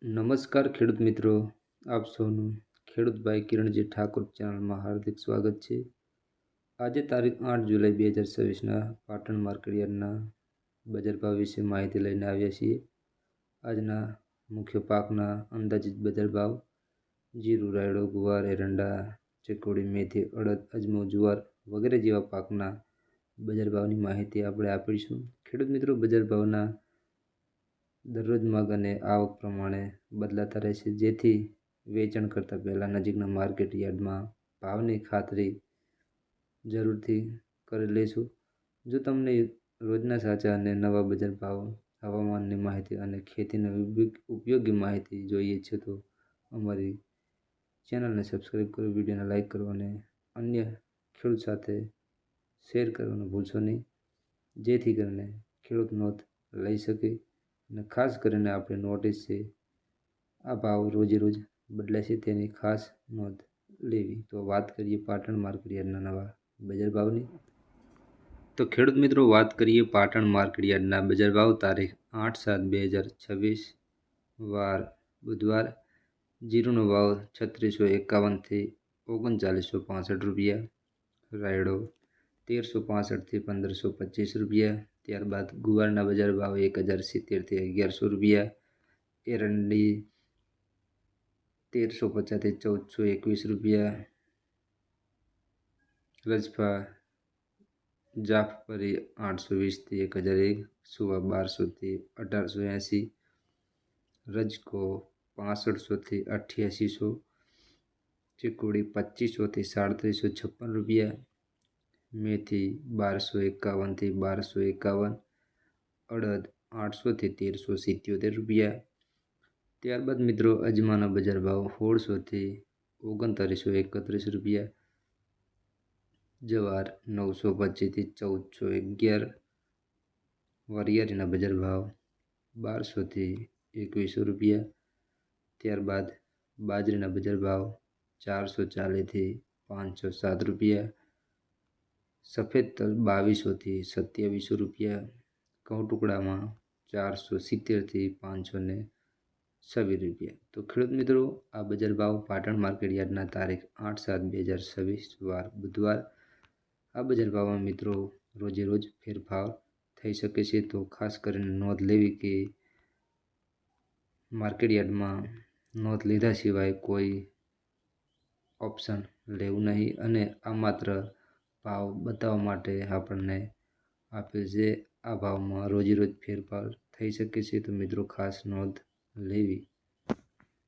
નમસ્કાર ખેડૂત મિત્રો, આપ સૌનું ખેડૂતભાઈ કિરણજી ઠાકોર ચેનલમાં હાર્દિક સ્વાગત છે। આજે તારીખ 8 જુલાઈ 2026ના પાટણ માર્કેટયાર્ડના બજાર ભાવ વિશે માહિતી લઈને આવ્યા છીએ। આજના મુખ્ય પાકના અંદાજિત બજાર ભાવ જીરું, રાયડો, ગુવાર, એરંડા, ચીકોડી, મેથી, અડદ, અજમો, જુવાર વગેરે જેવા પાકના બજાર ભાવની માહિતી આપણે આપીશું। ખેડૂત મિત્રો, બજાર ભાવના દરરોજ માંગ અને આવક પ્રમાણે બદલાતા રહેશે, જેથી વેચાણ કરતાં પહેલાં નજીકના માર્કેટ યાર્ડમાં ભાવની ખાતરી જરૂરથી કરી લેશું। જો તમને રોજના સાચા અને નવા બજાર ભાવ, હવામાનની માહિતી અને ખેતીની ઉપયોગી માહિતી જોઈએ છે તો અમારી ચેનલને સબસ્ક્રાઈબ કરો, વિડીયોને લાઇક કરો અને અન્ય ખેડૂત સાથે શેર કરવાનું ભૂલશો નહીં, જેથી કરીને ખેડૂત નોંધ લઈ શકે। અને ખાસ કરીને આપણે નોટિસ છે, આ ભાવ રોજે રોજ બદલાય છે તેની ખાસ નોંધ લેવી। તો વાત કરીએ પાટણ માર્કેટયાર્ડના નવા બજાર ભાવની। તો ખેડૂત મિત્રો, વાત કરીએ પાટણ માર્કેટયાર્ડના બજાર ભાવ તારીખ 8/7/2026 વાર બુધવાર। જીરુનો ભાવ 3651થી 3965 રૂપિયા, રાયડો 1365થી 1525 રૂપિયા। ત્યારબાદ ગુવારના બજાર ભાવ 1070થી 1100 રૂપિયા, એરંડી 1350થી 1421 રૂપિયા, રજફા જાફરી 820થી 1001, સુવા 1200થી 1880, રજકો 6500થી 8800, ચીકોડી 2500થી 3756 રૂપિયા, મેથી 1251થી 1251, અડદ 800થી 1377 રૂપિયા। ત્યારબાદ મિત્રો, અજમાના બજાર ભાવ 1600થી 3931 રૂપિયા, જવાર 925થી 1411, વરિયાળીના બજાર ભાવ 1200થી 2100 રૂપિયા। ત્યારબાદ બાજરીના બજાર ભાવ 440થી 507 રૂપિયા, સફેદ તલ 2200થી 2700 રૂપિયા, ઘઉં ટુકડામાં 470થી 526 રૂપિયા। તો ખેડૂત મિત્રો, આ બજાર ભાવ પાટણ માર્કેટયાર્ડના તારીખ 8/7/2026 વાર બુધવાર। આ બજાર ભાવમાં મિત્રો રોજે રોજ ફેરફાર થઈ શકે છે, તો ખાસ કરીને નોંધ લેવી કે માર્કેટયાર્ડમાં નોંધ લીધા સિવાય કોઈ ઓપ્શન લેવું નહીં, અને આ માત્ર ભાવ બતાવવા માટે આપણને આપેલ છે। આ ભાવમાં રોજે રોજ ફેરફાર થઈ શકે છે, તો મિત્રો ખાસ નોંધ લેવી।